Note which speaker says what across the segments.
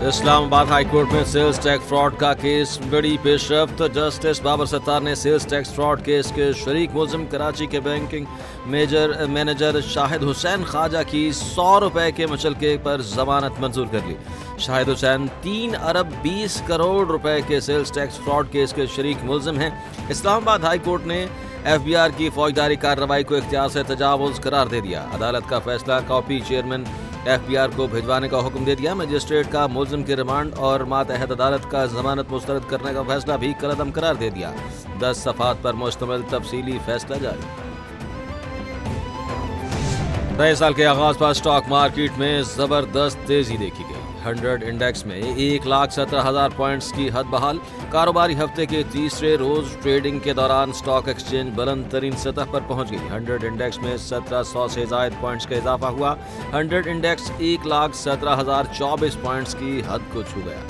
Speaker 1: اسلام آباد high court میں sales tax fraud کا کیس بڑی پیش رفت. جسٹس بابر ستار نے سیلز ٹیکس فراڈ کیس کے شریک ملزم کراچی کے بینکنگ مینیجر شاہد حسین خواجہ کی 100 روپے کے مچلکے پر ضمانت منظور کر لی. شاہد حسین 3 ارب 20 کروڑ روپے کے سیلز ٹیکس فراڈ کیس کے شریک ملزم ہیں. اسلام آباد ہائی کورٹ نے ایف بی آر کی فوجداری کارروائی کو اختیار سے تجاوز قرار دے دیا. عدالت کا فیصلہ copy chairman F B R کو بھجوانے کا حکم دے دیا. مجسٹریٹ کا ملزم کے ریمانڈ اور ماتحت عدالت کا ضمانت مسترد کرنے کا فیصلہ بھی کالعدم قرار دے دیا. 10 صفحات پر مشتمل تفصیلی فیصلہ جاری. نئے سال کے آغاز پر اسٹاک مارکیٹ میں زبردست تیزی دیکھی گئی. 100 انڈیکس میں 1,17,000 پوائنٹس کی حد بحال. کاروباری ہفتے کے تیسرے روز ٹریڈنگ کے دوران اسٹاک ایکسچینج بلند ترین سطح پر پہنچ گئی. 100 انڈیکس میں 1700 سے زائد پوائنٹس کا اضافہ ہوا. 100 انڈیکس 1,17,024 پوائنٹس کی حد کو چھو گیا.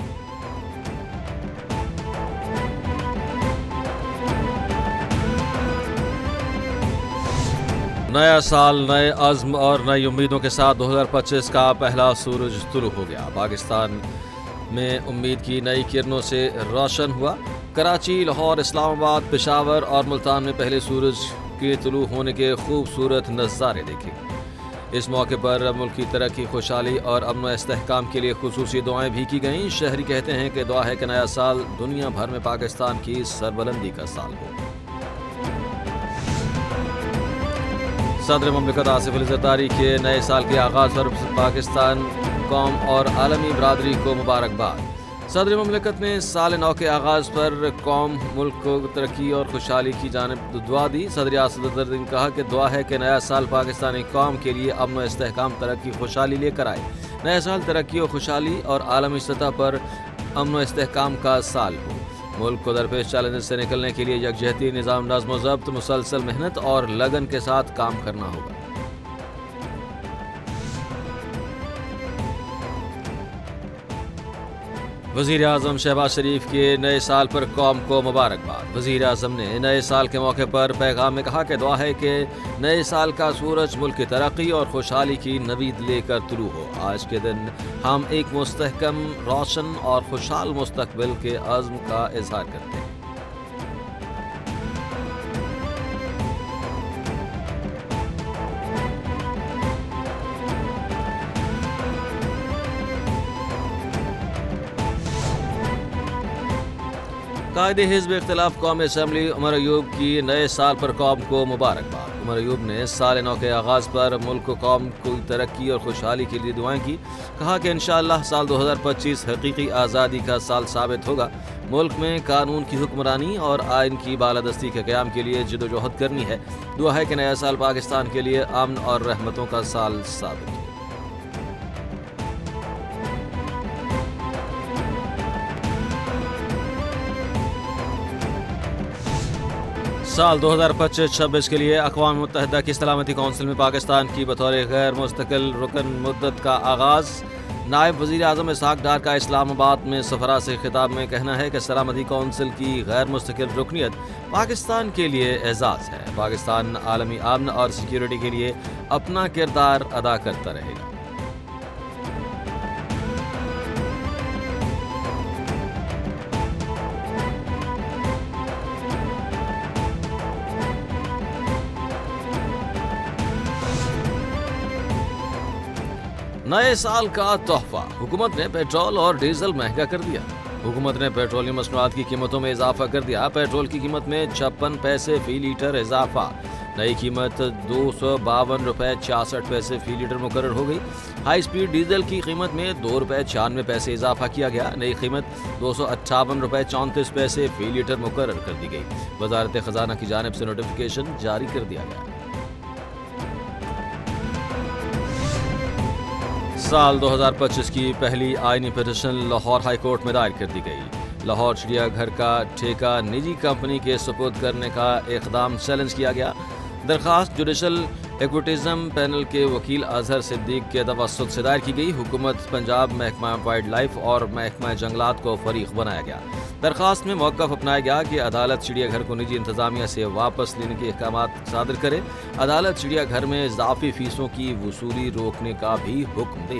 Speaker 1: نیا سال نئے عزم اور نئی امیدوں کے ساتھ 2025 کا پہلا سورج طلوع ہو گیا. پاکستان میں امید کی نئی کرنوں سے روشن ہوا. کراچی، لاہور، اسلام آباد، پشاور اور ملتان میں پہلے سورج کے طلوع ہونے کے خوبصورت نظارے دیکھے. اس موقع پر ملک کی ترقی، خوشحالی اور امن و استحکام کے لیے خصوصی دعائیں بھی کی گئیں. شہری کہتے ہیں کہ دعا ہے کہ نیا سال دنیا بھر میں پاکستان کی سربلندی کا سال ہو. صدر مملکت آصف علی زرداری کے نئے سال کے آغاز پر پاکستان قوم اور عالمی برادری کو مبارکباد. صدر مملکت نے سال نو کے آغاز پر قوم، ملک کو ترقی اور خوشحالی کی جانب دعا دی. صدر اعظم زرداری نے کہا کہ دعا ہے کہ نیا سال پاکستانی قوم کے لیے امن و استحکام، ترقی، خوشحالی لے کر آئے. نیا سال ترقی و خوشحالی اور عالمی سطح پر امن و استحکام کا سال ہو. ملک کو درپیش چیلنجز سے نکلنے کے لیے یکجہتی، نظام، نظم و ضبط، مسلسل محنت اور لگن کے ساتھ کام کرنا ہوگا. وزیر اعظم شہباز شریف کے نئے سال پر قوم کو مبارکباد. وزیر اعظم نے نئے سال کے موقع پر پیغام میں کہا کہ دعا ہے کہ نئے سال کا سورج ملک کی ترقی اور خوشحالی کی نوید لے کر طلوع ہو. آج کے دن ہم ایک مستحکم، روشن اور خوشحال مستقبل کے عزم کا اظہار کرتے ہیں. قائد حزب اختلاف قومی اسمبلی عمر ایوب کی نئے سال پر قوم کو مبارکباد. عمر ایوب نے سال نو کے آغاز پر ملک و قوم کی ترقی اور خوشحالی کے لیے دعائیں کی. کہا کہ انشاءاللہ سال 2025 حقیقی آزادی کا سال ثابت ہوگا. ملک میں قانون کی حکمرانی اور آئین کی بالادستی کے قیام کے لیے جدوجہد کرنی ہے. دعا ہے کہ نیا سال پاکستان کے لیے امن اور رحمتوں کا سال ثابت ہو. سال 2025-26 کے لیے اقوام متحدہ کی سلامتی کونسل میں پاکستان کی بطور غیر مستقل رکن مدت کا آغاز. نائب وزیر اعظم اسحاق ڈار کا اسلام آباد میں سفراء سے خطاب میں کہنا ہے کہ سلامتی کونسل کی غیر مستقل رکنیت پاکستان کے لیے اعزاز ہے. پاکستان عالمی امن اور سیکیورٹی کے لیے اپنا کردار ادا کرتا رہے گا. نئے سال کا تحفہ. حکومت نے پیٹرول اور ڈیزل مہنگا کر دیا. حکومت نے پیٹرولیم مصنوعات کی قیمتوں میں اضافہ کر دیا. پیٹرول کی قیمت میں 56 پیسے فی لیٹر اضافہ. نئی قیمت 252 روپے 66 پیسے فی لیٹر مقرر ہو گئی. ہائی سپیڈ ڈیزل کی قیمت میں 2 روپے 96 پیسے اضافہ کیا گیا. نئی قیمت 258 روپے 34 پیسے فی لیٹر مقرر کر دی گئی. وزارت خزانہ کی جانب سے نوٹیفیکیشن جاری کر دیا گیا. سال 2025 کی پہلی آئینی پٹیشن لاہور ہائی کورٹ میں دائر کر دی گئی. لاہور چڑیا گھر کا ٹھیکہ نجی کمپنی کے سپرد کرنے کا اقدام چیلنج کیا گیا. درخواست جوڈیشل ایکوٹزم پینل کے وکیل اظہر صدیق کے توسط سے دائر کی گئی. حکومت پنجاب، محکمہ وائلڈ لائف اور محکمہ جنگلات کو فریق بنایا گیا. درخواست میں موقف اپنایا گیا کہ عدالت چڑیا گھر کو نجی انتظامیہ سے واپس لینے کے احکامات صادر کرے. عدالت چڑیا گھر میں اضافی فیسوں کی وصولی روکنے کا بھی حکم دے.